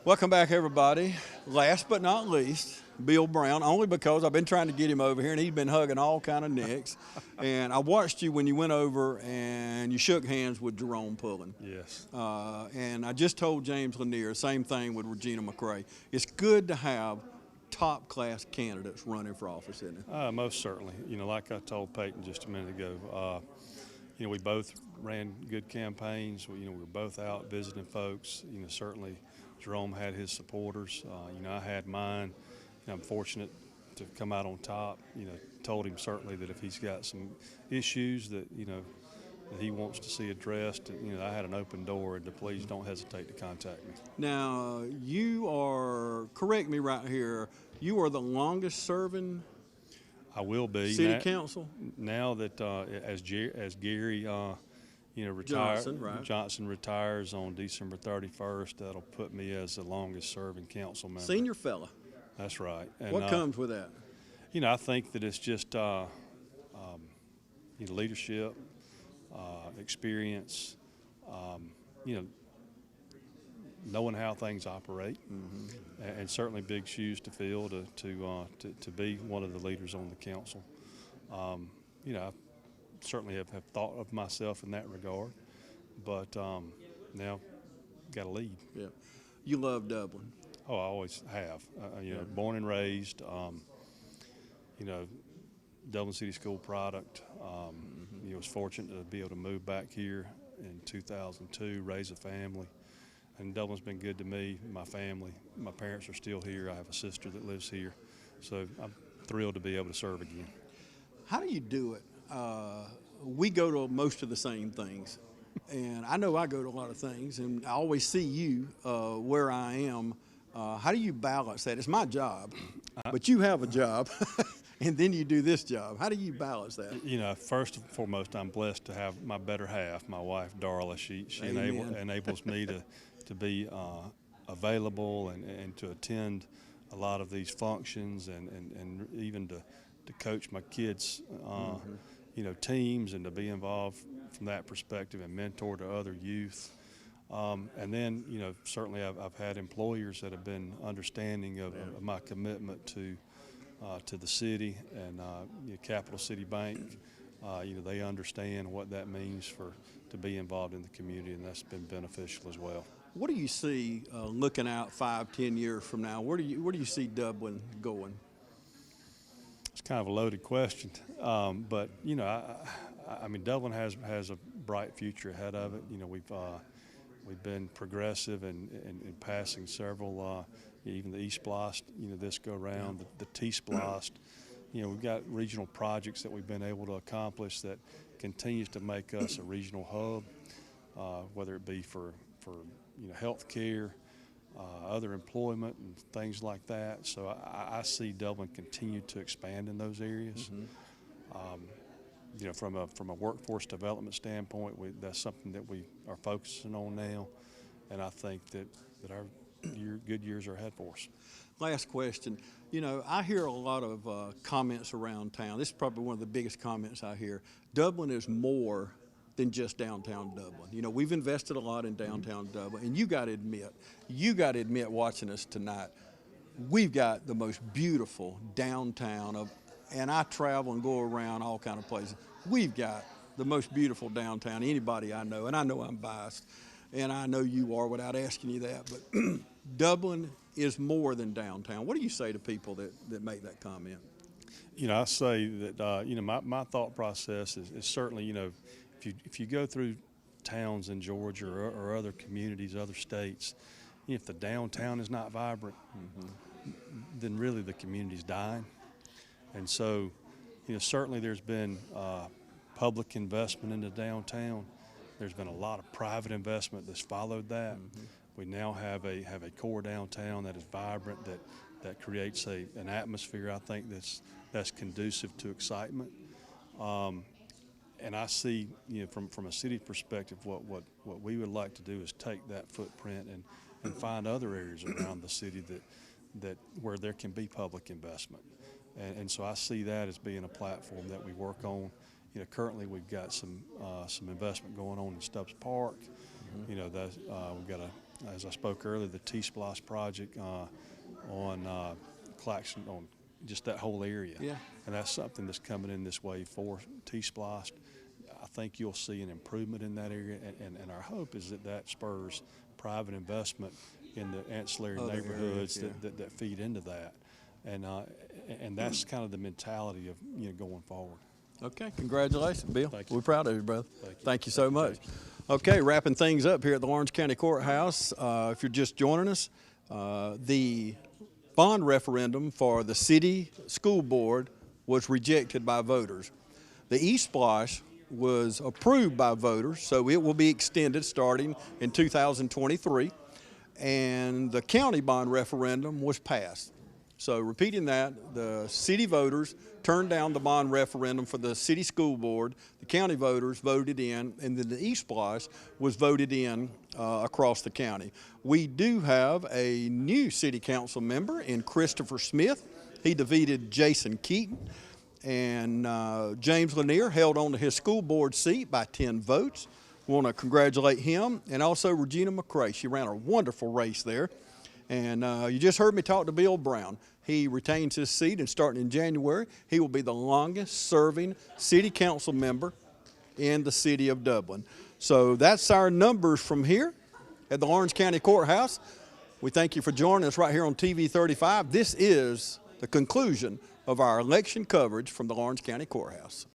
Welcome back, everybody. Last but not least, Bill Brown, only because I've been trying to get him over here, and he's been hugging all kind of necks. And I watched you when you went over and you shook hands with Jerome Pullen. Yes. And I just told James Lanier, same thing with Regina McCrae. It's good to have top-class candidates running for office, isn't it? Most certainly. Like I told Peyton just a minute ago, we both ran good campaigns. We were both out visiting folks. Certainly Jerome had his supporters. I had mine. I'm fortunate to come out on top. Told him certainly that if he's got some issues that, that he wants to see addressed, I had an open door, and to please don't hesitate to contact me. Now, you are, correct me right here, you are the longest serving I will be city council now that as Gary Johnson retires on December 31st. That'll put me as the longest serving council member. Senior fella. That's right. And, what comes with that? I think that it's just leadership, experience, knowing how things operate, and certainly big shoes to fill to be one of the leaders on the council. I certainly have thought of myself in that regard, but now got to lead. Yeah, you love Dublin. Oh, I always have. Born and raised. Dublin City School product. Was fortunate to be able to move back here in 2002, raise a family. And Dublin's been good to me, my family. My parents are still here. I have a sister that lives here. So I'm thrilled to be able to serve again. How do you do it? We go to most of the same things. And I know I go to a lot of things, and I always see you where I am. How do you balance that? It's my job, but you have a job, and then you do this job. How do you balance that? First and foremost, I'm blessed to have my better half, my wife, Darla. She enables me to be available and to attend a lot of these functions and even to coach my kids, teams, and to be involved from that perspective and mentor to other youth. And then, certainly I've had employers that have been understanding of my commitment to the city and Capital City Bank. They understand what that means to be involved in the community, and that's been beneficial as well. What do you see looking out 5-10 years from now? Where do you see Dublin going? It's kind of a loaded question, but I mean, Dublin has a bright future ahead of it. We've been progressive in passing several, even the E-Splost, this go around, the T-Splost. We've got regional projects that we've been able to accomplish that continues to make us a regional hub, whether it be for health care, other employment and things like that. So I see Dublin continue to expand in those areas. From a workforce development standpoint, that's something that we are focusing on now, and I think that our good years are ahead for us. Last question. I hear a lot of comments around town. This is probably one of the biggest comments I hear. Dublin is more than just downtown Dublin. We've invested a lot in downtown Dublin, and you got to admit watching us tonight, we've got the most beautiful downtown and I travel and go around all kind of places. We've got the most beautiful downtown anybody I know, and I know I'm biased, and I know you are without asking you that, but Dublin is more than downtown. What do you say to people that make that comment? I say that, my thought process is certainly, if you go through towns in Georgia or other communities, other states, if the downtown is not vibrant, then really the community's dying. And so, certainly there's been public investment into downtown. There's been a lot of private investment that's followed that. We now have a core downtown that is vibrant, that creates an atmosphere, I think, that's conducive to excitement. And I see, from a city perspective, what we would like to do is take that footprint and find other areas around the city that where there can be public investment. And so I see that as being a platform that we work on. Currently we've got some investment going on in Stubbs Park. We've got as I spoke earlier, the T-Splosh project on Claxton, on just that whole area. Yeah. And that's something that's coming in this way for T-Splosh. I think you'll see an improvement in that area, and our hope is that that spurs private investment in the ancillary Other neighborhoods areas, yeah. that feed into that. And that's kind of the mentality of going forward. Okay, congratulations, Bill. Thank you. We're proud of you, brother. Thank you. Thank you so much. Okay, wrapping things up here at the Orange County Courthouse. If you're just joining us, the bond referendum for the city school board was rejected by voters. The E-Splosh was approved by voters, so it will be extended starting in 2023. And the county bond referendum was passed. So repeating that, the city voters turned down the bond referendum for the city school board, the county voters voted in, and then the E-Splosh was voted in across the county. We do have a new city council member in Christopher Smith. He defeated Jason Keaton, and James Lanier held on to his school board seat by 10 votes. We want to congratulate him, and also Regina McCrae. She ran a wonderful race there. And you just heard me talk to Bill Brown. He retains his seat, and starting in January, he will be the longest-serving city council member in the city of Dublin. So that's our numbers from here at the Orange County Courthouse. We thank you for joining us right here on TV 35. This is the conclusion of our election coverage from the Orange County Courthouse.